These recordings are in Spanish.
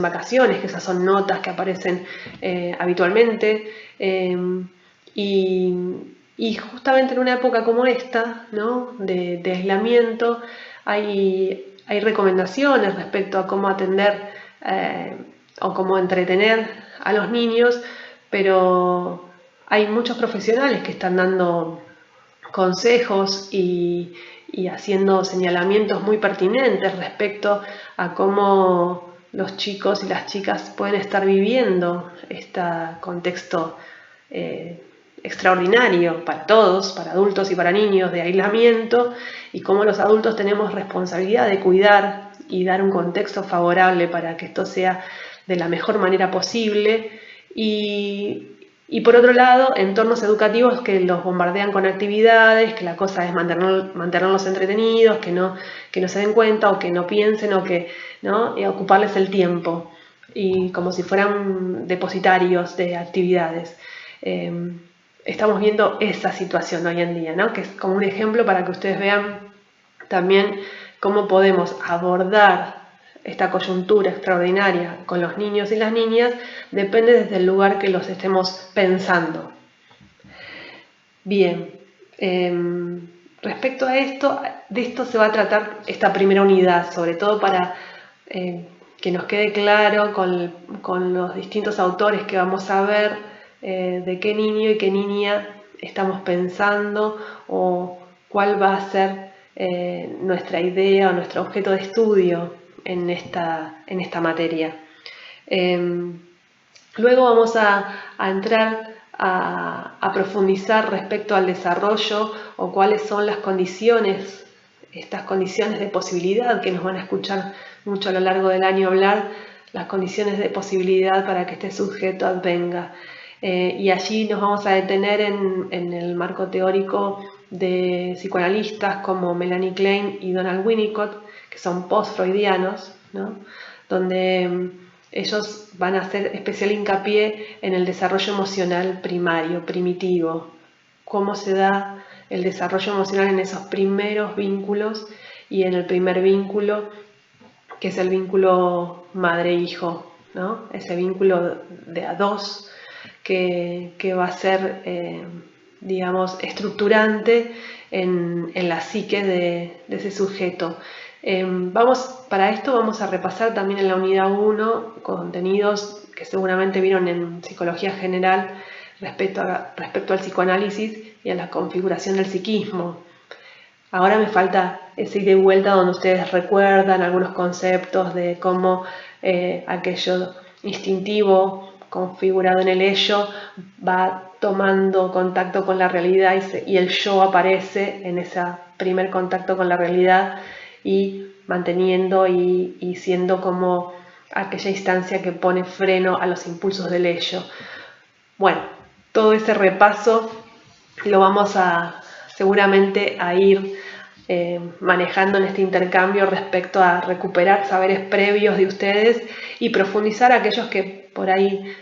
vacaciones, que esas son notas que aparecen habitualmente, y justamente en una época como esta, ¿no?, de aislamiento, hay recomendaciones respecto a cómo atender o cómo entretener a los niños, pero hay muchos profesionales que están dando consejos y haciendo señalamientos muy pertinentes respecto a cómo los chicos y las chicas pueden estar viviendo este contexto extraordinario para todos, para adultos y para niños, de aislamiento, y cómo los adultos tenemos responsabilidad de cuidar y dar un contexto favorable para que esto sea de la mejor manera posible. Y por otro lado, entornos educativos que los bombardean con actividades, que la cosa es mantenerlos entretenidos, que no se den cuenta o que no piensen, o que, ¿no?, ocuparles el tiempo, y como si fueran depositarios de actividades. Estamos viendo esa situación hoy en día, ¿no?, que es como un ejemplo para que ustedes vean también cómo podemos abordar esta coyuntura extraordinaria con los niños y las niñas. Depende desde el lugar que los estemos pensando. Bien, respecto a esto, de esto se va a tratar esta primera unidad, sobre todo para que nos quede claro con los distintos autores que vamos a ver, de qué niño y qué niña estamos pensando, o cuál va a ser nuestra idea o nuestro objeto de estudio en esta materia. Luego vamos a entrar a profundizar respecto al desarrollo, o cuáles son las condiciones, estas condiciones de posibilidad que nos van a escuchar mucho a lo largo del año hablar, las condiciones de posibilidad para que este sujeto advenga. Y allí nos vamos a detener en el marco teórico de psicoanalistas como Melanie Klein y Donald Winnicott, que son post-freudianos, ¿no?, donde ellos van a hacer especial hincapié en el desarrollo emocional primario, primitivo, cómo se da el desarrollo emocional en esos primeros vínculos, y en el primer vínculo, que es el vínculo madre-hijo, ¿no?, ese vínculo de a dos que va a ser, digamos, estructurante en la psique de ese sujeto. Para esto vamos a repasar también en la unidad 1 contenidos que seguramente vieron en psicología general respecto al psicoanálisis y a la configuración del psiquismo. Ahora me falta ese ir de vuelta donde ustedes recuerdan algunos conceptos de cómo aquello instintivo configurado en el ello va tomando contacto con la realidad, y el yo aparece en ese primer contacto con la realidad, y manteniendo y siendo como aquella instancia que pone freno a los impulsos del ello. Bueno, todo ese repaso lo vamos seguramente a ir manejando en este intercambio respecto a recuperar saberes previos de ustedes y profundizar aquellos que por ahí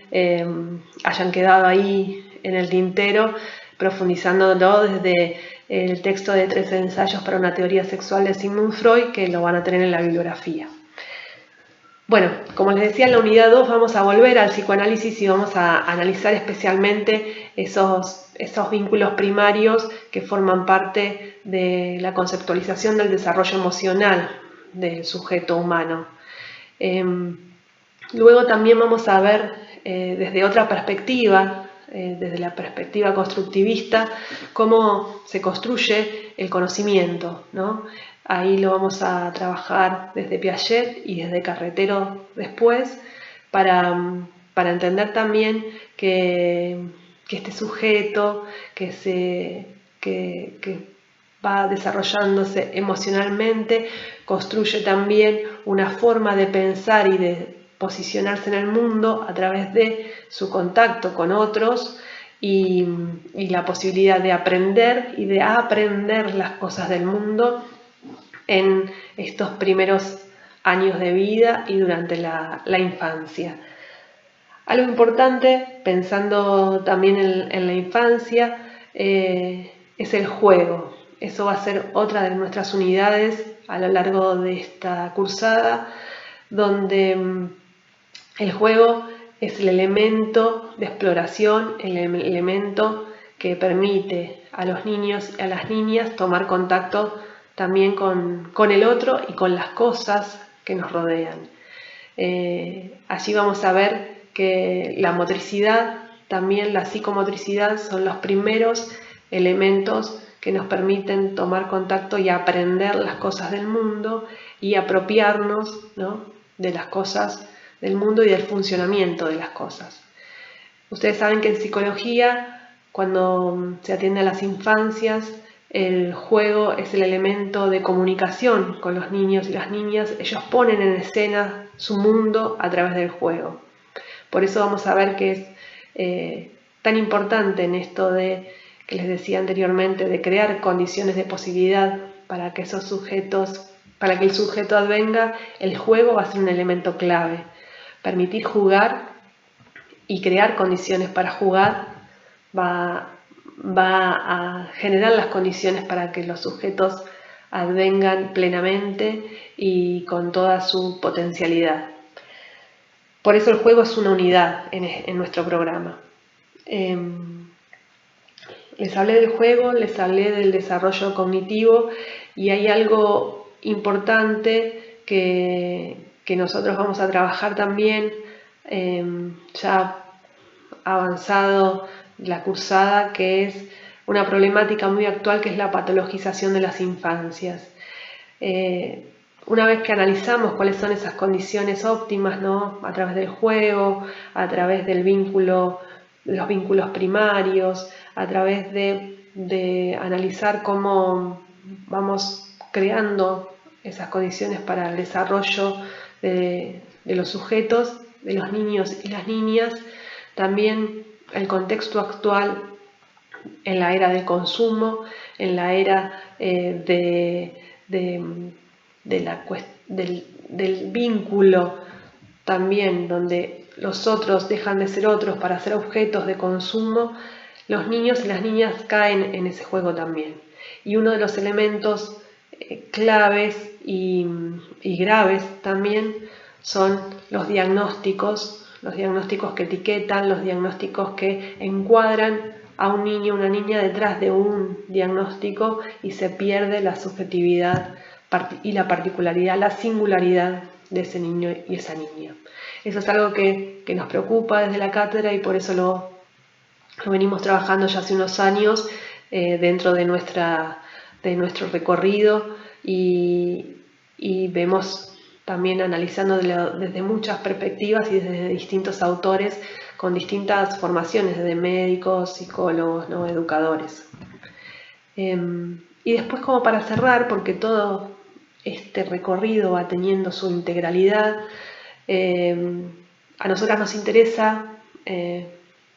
hayan quedado ahí en el tintero, profundizándolo desde el texto de 3 ensayos para una teoría sexual de Sigmund Freud, que lo van a tener en la bibliografía. Bueno, como les decía, en la unidad 2 vamos a volver al psicoanálisis y vamos a analizar especialmente esos vínculos primarios que forman parte de la conceptualización del desarrollo emocional del sujeto humano. Luego también vamos a ver desde otra perspectiva, desde la perspectiva constructivista, cómo se construye el conocimiento, ¿no? Ahí lo vamos a trabajar desde Piaget y desde Carretero después, para entender también que este sujeto que va desarrollándose emocionalmente construye también una forma de pensar y de posicionarse en el mundo a través de su contacto con otros, y la posibilidad de aprender y de aprender las cosas del mundo en estos primeros años de vida y durante la infancia. Algo importante, pensando también en la infancia, es el juego. Eso va a ser otra de nuestras unidades a lo largo de esta cursada, donde El juego es el elemento de exploración, el elemento que permite a los niños y a las niñas tomar contacto también con el otro y con las cosas que nos rodean. Allí vamos a ver que la motricidad, también la psicomotricidad, son los primeros elementos que nos permiten tomar contacto y aprender las cosas del mundo y apropiarnos, ¿no?, de las cosas del mundo y del funcionamiento de las cosas. Ustedes saben que en psicología, cuando se atiende a las infancias, el juego es el elemento de comunicación con los niños y las niñas. Ellos ponen en escena su mundo a través del juego. Por eso vamos a ver que es tan importante en esto de, que les decía anteriormente, de crear condiciones de posibilidad para que esos sujetos, para que el sujeto advenga. El juego va a ser un elemento clave. Permitir jugar y crear condiciones para jugar va a generar las condiciones para que los sujetos advengan plenamente y con toda su potencialidad. Por eso el juego es una unidad en nuestro programa. Les hablé del juego, les hablé del desarrollo cognitivo, y hay algo importante que nosotros vamos a trabajar también, ya avanzado la cursada, que es una problemática muy actual, que es la patologización de las infancias. Una vez que analizamos cuáles son esas condiciones óptimas, ¿no?, a través del juego, a través del vínculo, los vínculos primarios, a través de analizar cómo vamos creando esas condiciones para el desarrollo de los sujetos, de los niños y las niñas, también el contexto actual en la era del consumo, en la era del vínculo también, donde los otros dejan de ser otros para ser objetos de consumo. Los niños y las niñas caen en ese juego también. Y uno de los elementos claves y graves también son los diagnósticos que etiquetan, los diagnósticos que encuadran a un niño o una niña detrás de un diagnóstico, y se pierde la subjetividad y la particularidad, la singularidad de ese niño y esa niña. Eso es algo que nos preocupa desde la cátedra, y por eso lo venimos trabajando ya hace unos años dentro de nuestro recorrido, y vemos también, analizando desde muchas perspectivas y desde distintos autores con distintas formaciones, desde médicos, psicólogos, ¿no?, educadores. Y después, como para cerrar, porque todo este recorrido va teniendo su integralidad, a nosotras nos interesa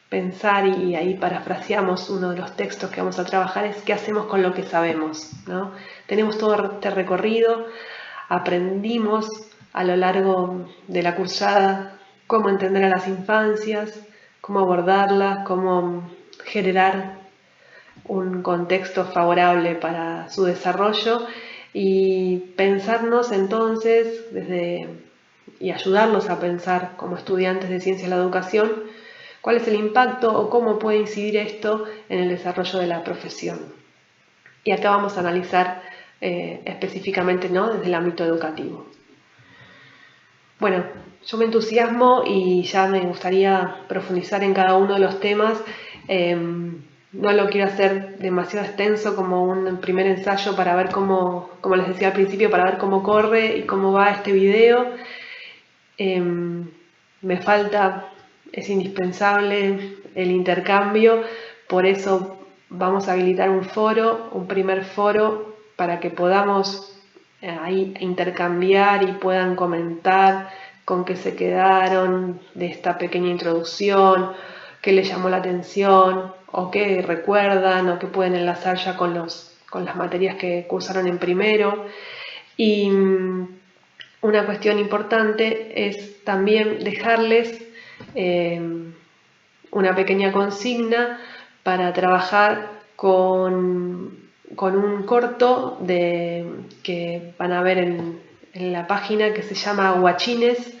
pensar, y ahí parafraseamos uno de los textos que vamos a trabajar, es qué hacemos con lo que sabemos, ¿no? Tenemos todo este recorrido, aprendimos a lo largo de la cursada cómo entender a las infancias, cómo abordarlas, cómo generar un contexto favorable para su desarrollo, y pensarnos entonces y ayudarlos a pensar como estudiantes de ciencias de la educación cuál es el impacto o cómo puede incidir esto en el desarrollo de la profesión. Y acá vamos a analizar específicamente, ¿no?, desde el ámbito educativo. Bueno, yo me entusiasmo y ya me gustaría profundizar en cada uno de los temas. No lo quiero hacer demasiado extenso, como un primer ensayo para ver como les decía al principio, para ver cómo corre y cómo va este video. Me falta, es indispensable el intercambio, por eso vamos a habilitar un primer foro, para que podamos ahí intercambiar y puedan comentar con qué se quedaron de esta pequeña introducción, qué les llamó la atención, o qué recuerdan, o qué pueden enlazar ya con las materias que cursaron en primero. Y una cuestión importante es también dejarles una pequeña consigna para trabajar con un corto que van a ver en la página, que se llama Guachines,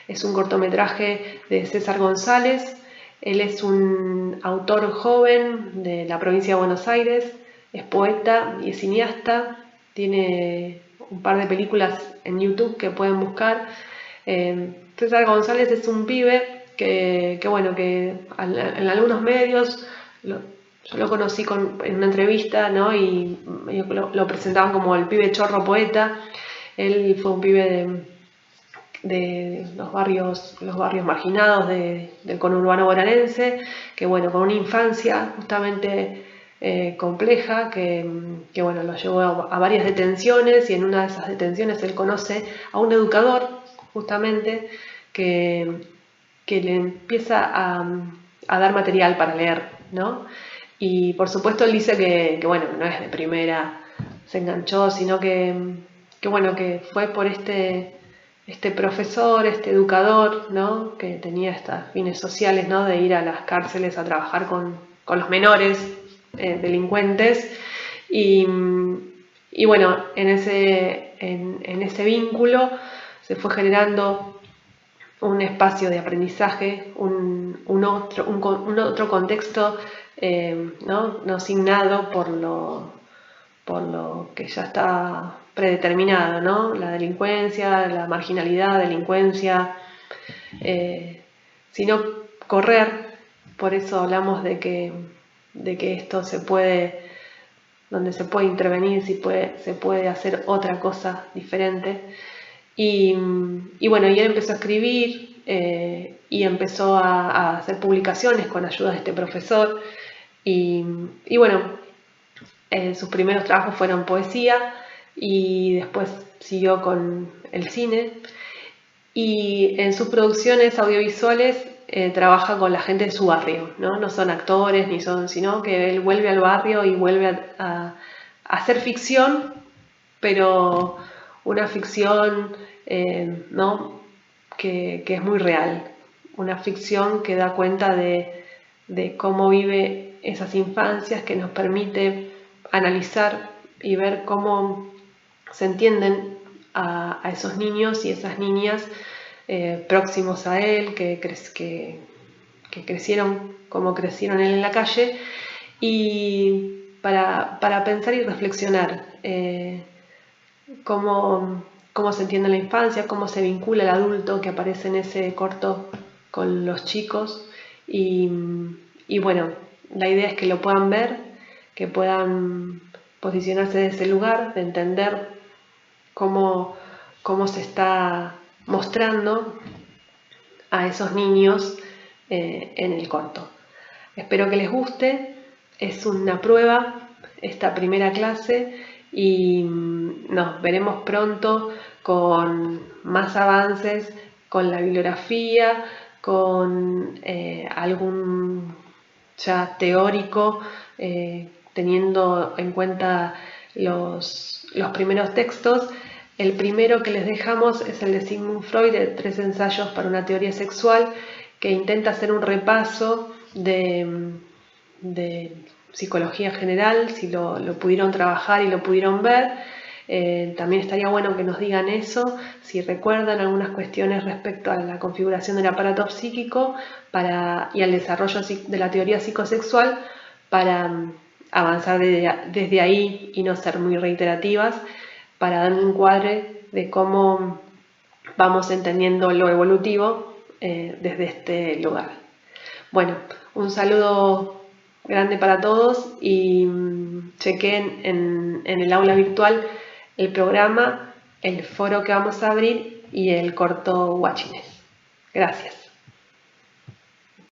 Es un cortometraje de César González. Él es un autor joven de la provincia de Buenos Aires, es poeta y es cineasta, tiene un par de películas en YouTube que pueden buscar. César González es un pibe que en algunos medios, yo lo conocí en una entrevista, ¿no? Y lo presentaban como el pibe chorro poeta. Él fue un pibe de los barrios marginados del conurbano bonaerense, que bueno, con una infancia justamente compleja, que bueno, lo llevó a varias detenciones, y en una de esas detenciones él conoce a un educador justamente que le empieza a dar material para leer, ¿no? Y por supuesto él dice que bueno, no es de primera, se enganchó, sino que bueno, que fue por este profesor, este educador, ¿no? Que tenía estos fines sociales, ¿no? De ir a las cárceles a trabajar con los menores delincuentes. Y bueno, en ese vínculo se fue generando un espacio de aprendizaje, un otro contexto, no signado por lo que ya está predeterminado, ¿no? La delincuencia, la marginalidad, delincuencia, sino correr. Por eso hablamos de que esto donde se puede intervenir, se puede hacer otra cosa diferente. Y bueno, y él empezó a escribir y empezó a hacer publicaciones con ayuda de este profesor. Y bueno, sus primeros trabajos fueron poesía y después siguió con el cine. Y en sus producciones audiovisuales trabaja con la gente de su barrio, ¿no? No son actores sino que él vuelve al barrio y vuelve a hacer ficción, pero una ficción ¿no? que es muy real, una ficción que da cuenta de cómo vive esas infancias, que nos permite analizar y ver cómo se entienden a esos niños y esas niñas próximos a él, que crecieron como crecieron él en la calle, y para pensar y reflexionar cómo se entiende la infancia, cómo se vincula el adulto que aparece en ese corto con los chicos. Y bueno, la idea es que lo puedan ver, que puedan posicionarse desde ese lugar, de entender cómo se está mostrando a esos niños en el corto. Espero que les guste. Es una prueba esta primera clase y nos veremos pronto con más avances, con la bibliografía, con algún ya teórico, teniendo en cuenta los primeros textos. El primero que les dejamos es el de Sigmund Freud, de 3 ensayos para una teoría sexual, que intenta hacer un repaso de psicología general, si lo pudieron trabajar y lo pudieron ver. También estaría bueno que nos digan eso, si recuerdan algunas cuestiones respecto a la configuración del aparato psíquico y al desarrollo de la teoría psicosexual, para avanzar desde ahí y no ser muy reiterativas, para dar un encuadre de cómo vamos entendiendo lo evolutivo desde este lugar. Bueno, un saludo grande para todos y chequen en el aula virtual el programa, el foro que vamos a abrir y el corto Guachines. Gracias.